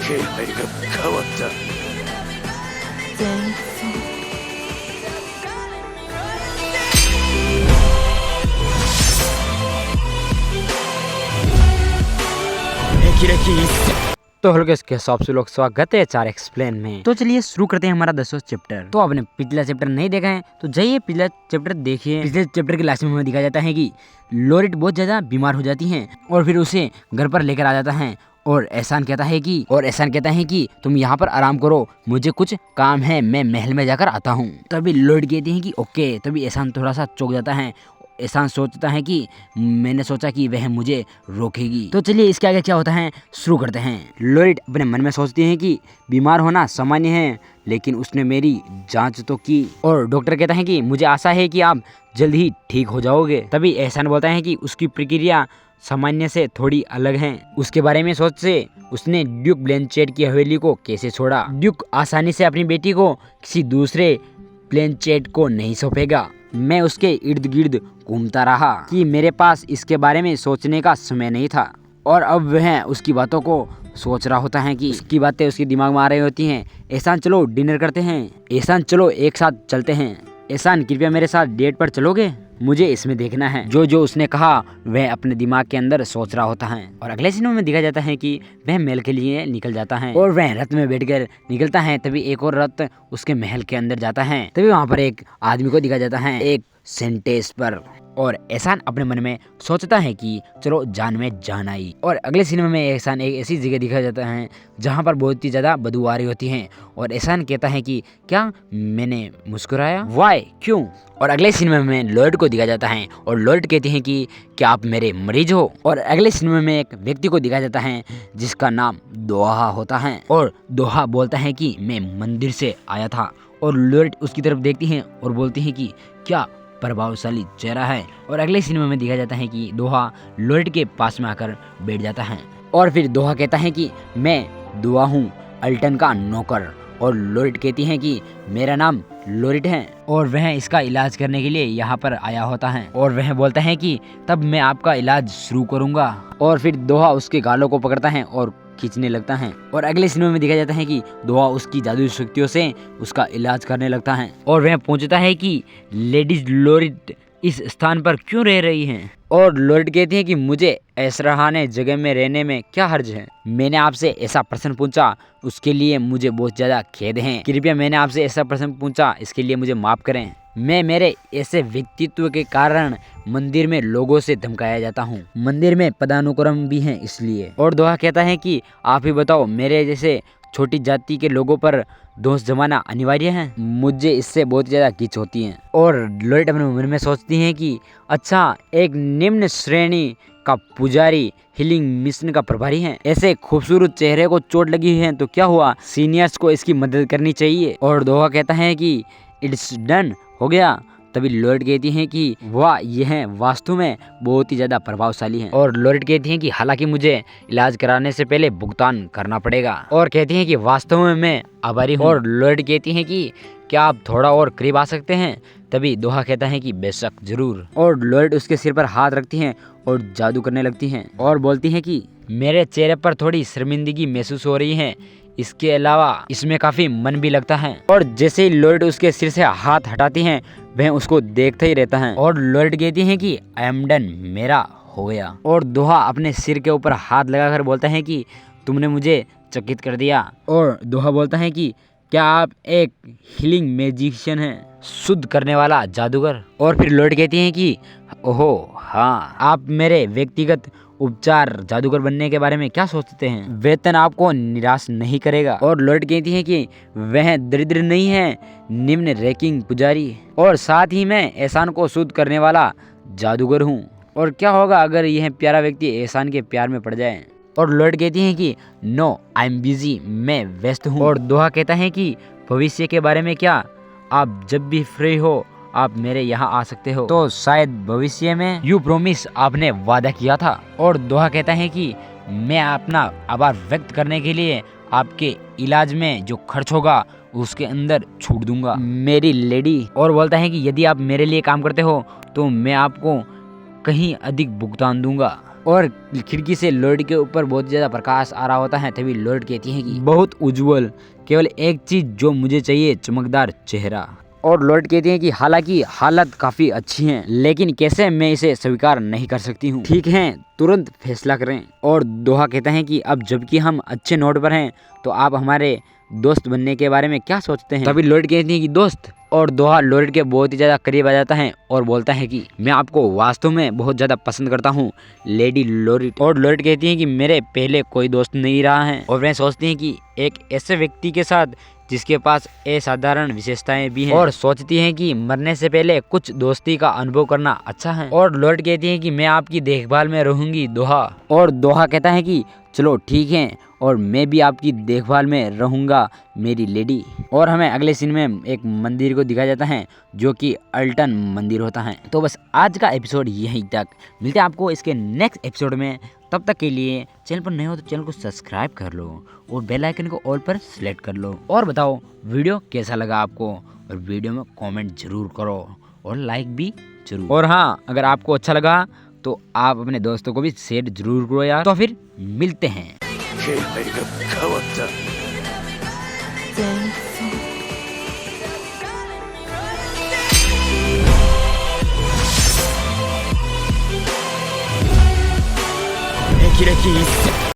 気配が変わった。全然。तो hello guys, कैसे आप सब लोग, स्वागत है चार एक्सप्लेन में। तो चलिए शुरू करते हैं हमारा 10वां चैप्टर। तो आपने पिछला चैप्टर नहीं देखा है तो जाइए पिछला चैप्टर देखिए। पिछले चैप्टर के लास्ट में हमें दिखाया जाता है कि लोरिट बहुत ज्यादा बीमार हो जाती हैं और फिर उसे घर पर लेकर आ जाता है और एहसान कहता है कि तुम यहाँ पर आराम करो, मुझे कुछ काम है, मैं महल में जाकर आता हूँ। तभी लोरिट कहती है कि ओके। तभी एहसान थोड़ा सा चौंक जाता है। एहसान सोचता है कि मैंने सोचा कि वह मुझे रोकेगी। तो चलिए इसके आगे क्या होता है शुरू करते हैं। लोरिट अपने मन में सोचती है कि बीमार होना सामान्य है, लेकिन उसने मेरी जांच तो की और डॉक्टर कहता है कि मुझे आशा है कि आप जल्द ही ठीक हो जाओगे। तभी एहसान बोलता है कि उसकी प्रक्रिया सामान्य से थोड़ी अलग है। उसके बारे में सोच से उसने ड्यूक ब्लेंचेट की हवेली को कैसे छोड़ा। ड्यूक आसानी से अपनी बेटी को किसी दूसरे ब्लेंचेट को नहीं सौंपेगा। मैं उसके इर्द गिर्द घूमता रहा कि मेरे पास इसके बारे में सोचने का समय नहीं था और अब वह उसकी बातों को सोच रहा होता है कि उसकी बातें उसके दिमाग में आ रही होती हैं। एहसान चलो डिनर करते हैं, एहसान चलो एक साथ चलते हैं, एहसान कृपया मेरे साथ डेट पर चलोगे, मुझे इसमें देखना है। जो उसने कहा वह अपने दिमाग के अंदर सोच रहा होता है। और अगले सीन में दिखा जाता है कि वह महल के लिए निकल जाता है और वह रथ में बैठकर निकलता है। तभी एक और रथ उसके महल के अंदर जाता है। तभी वहाँ पर एक आदमी को दिखा जाता है एक सेंटेंस पर और एहसान अपने मन में सोचता है कि चलो जान में जान आई। और अगले सिनेमा में एहसान एक ऐसी जगह दिखाया जाता है जहाँ पर बहुत ही ज्यादा बदबू आ रही होती है और एहसान कहता है कि क्या मैंने मुस्कुराया, वाई, क्यों। और अगले सिनेमा में लोरिट को दिखाया जाता है और लोरिट कहती है कि क्या आप मेरे मरीज हो। और अगले सिनेमा में एक व्यक्ति को दिखाया जाता है जिसका नाम दोहा होता है और दोहा बोलता है कि मैं मंदिर से आया था। और लोरिट उसकी तरफ देखती है और बोलती है कि क्या प्रभावशाली चेहरा है। और अगले सिनेमा में दिखाया जाता है कि दोहा लोरिट के पास में आकर बैठ जाता है और फिर दोहा कहता है कि मैं दुआ हूँ अल्टन का नौकर। और लोरिट कहती है कि मेरा नाम लोरिट है और वह इसका इलाज करने के लिए यहाँ पर आया होता है। और वह बोलता है कि तब मैं आपका इलाज शुरू करूँगा। और फिर दोहा उसके गालों को पकड़ता है और खींचने लगता है। और अगले सिनेमा में दिखाया जाता है कि दोहा उसकी जादुई शक्तियों से उसका इलाज करने लगता है। और वह पूछता है कि लेडीज लोरिट इस स्थान पर क्यों रह रही हैं। और लोरिट कहती है कि मुझे ऐसरहाने जगह में रहने में क्या हर्ज है। मैंने आपसे ऐसा प्रश्न पूछा, उसके लिए मुझे बहुत ज्यादा खेद है, कृपया मैंने आपसे ऐसा प्रश्न पूछा, इसके लिए मुझे माफ करें। मैं मेरे ऐसे व्यक्तित्व के कारण मंदिर में लोगों से धमकाया जाता हूँ, मंदिर में पदानुक्रम भी है इसलिए। और दोहा कहता है कि आप ही बताओ, मेरे जैसे छोटी जाति के लोगों पर दोष जमाना अनिवार्य है, मुझे इससे बहुत ज्यादा खींच होती है। और लोरिट अपने मन में सोचती है कि अच्छा, एक निम्न श्रेणी का पुजारी हीलिंग मिशन का प्रभारी है, ऐसे खूबसूरत चेहरे को चोट लगी है तो क्या हुआ, सीनियर्स को इसकी मदद करनी चाहिए। और दोहा कहता है कि इट्स डन, हो गया। तभी लोरिट कहती है कि वाह, यह वास्तु में बहुत ही ज्यादा प्रभावशाली है। और लोरिट कहती है कि हालांकि मुझे इलाज कराने से पहले भुगतान करना पड़ेगा। और कहती है कि वास्तव में मैं आभारी हूँ। और लोरिट कहती है कि क्या आप थोड़ा और करीब आ सकते हैं। तभी दोहा कहता है कि बेशक, जरूर। और लोरिट उसके सिर पर हाथ रखती है और जादू करने लगती है और बोलती है कि मेरे चेहरे पर थोड़ी शर्मिंदगी महसूस हो रही है, इसके अलावा इसमें काफी मन भी लगता है। और जैसे ही लोरिट उसके सिर से हाथ हटाती है वह उसको देखता ही रहता है। और लोरिट कहती है कि आई एम डन, मेरा हो गया। और दोहा अपने सिर के ऊपर हाथ लगाकर बोलता है कि तुमने मुझे चकित कर दिया। और दोहा बोलता है कि क्या आप एक हीलिंग मैजिशियन हैं, शुद्ध करने वाला जादूगर। और फिर लोरिट कहती है कि ओहो हाँ, आप मेरे व्यक्तिगत उपचार जादूगर बनने के बारे में क्या सोचते हैं, वेतन आपको निराश नहीं करेगा। और लोरिट कहती है कि वह दरिद्र नहीं है, निम्न रैंकिंग पुजारी, और साथ ही मैं एहसान को शुद्ध करने वाला जादूगर हूँ। और क्या होगा अगर यह प्यारा व्यक्ति एहसान के प्यार में पड़ जाए। और लोरिट कहती है कि नो, आई एम बिजी, मैं व्यस्त हूँ। और दोहा कहता है कि भविष्य के बारे में क्या, आप जब भी फ्री हो आप मेरे यहाँ आ सकते हो, तो शायद भविष्य में यू प्रोमिस, आपने वादा किया था। और दोहा कहता है कि मैं अपना आभार व्यक्त करने के लिए आपके इलाज में जो खर्च होगा उसके अंदर छूट दूंगा, मेरी लेडी। और बोलता है कि यदि आप मेरे लिए काम करते हो तो मैं आपको कहीं अधिक भुगतान दूंगा। और खिड़की से लोरिट के ऊपर बहुत ज्यादा प्रकाश आ रहा होता है। तभी लोरिट कहती है कि बहुत उज्जवल, केवल एक चीज जो मुझे चाहिए, चमकदार चेहरा। और लोरिट कहती है कि हालांकि हालत काफी अच्छी हैं, लेकिन कैसे मैं इसे स्वीकार नहीं कर सकती हूँ। ठीक है, तुरंत फैसला करें। और दोहा कहता है कि अब जबकि हम अच्छे नोट पर हैं, तो आप हमारे दोस्त बनने के बारे में क्या सोचते हैं। तभी लोरिट कहती है कि दोस्त। और दोहा लोरिट के बहुत ही ज्यादा करीब आ जाता है और बोलता है कि मैं आपको वास्तव में बहुत ज्यादा पसंद करता हूँ, लेडी लोरिट। और लोरिट कहती है कि मेरे पहले कोई दोस्त नहीं रहा है, और वे सोचती हैं कि एक ऐसे व्यक्ति के साथ जिसके पास असाधारण विशेषताएं भी हैं, और सोचती हैं कि मरने से पहले कुछ दोस्ती का अनुभव करना अच्छा है। और लोरिट कहती है कि मैं आपकी देखभाल में रहूंगी, दोहा। और दोहा कहता है कि चलो ठीक है, और मैं भी आपकी देखभाल में रहूंगा, मेरी लेडी। और हमें अगले सीन में एक मंदिर को दिखाया जाता है, जो कि अल्टन मंदिर होता है। तो बस आज का एपिसोड यहीं तक, मिलते हैं आपको इसके नेक्स्ट एपिसोड में। तब तक के लिए चैनल पर नए हो तो चैनल को सब्सक्राइब कर लो और बेल आइकन को ऑल पर सेलेक्ट कर लो। और बताओ वीडियो कैसा लगा आपको, और वीडियो में कमेंट जरूर करो और लाइक भी जरूर। और हाँ, अगर आपको अच्छा लगा तो आप अपने दोस्तों को भी शेयर जरूर करो यार। तो फिर मिलते हैं। 気配が変わった。前奏。歴々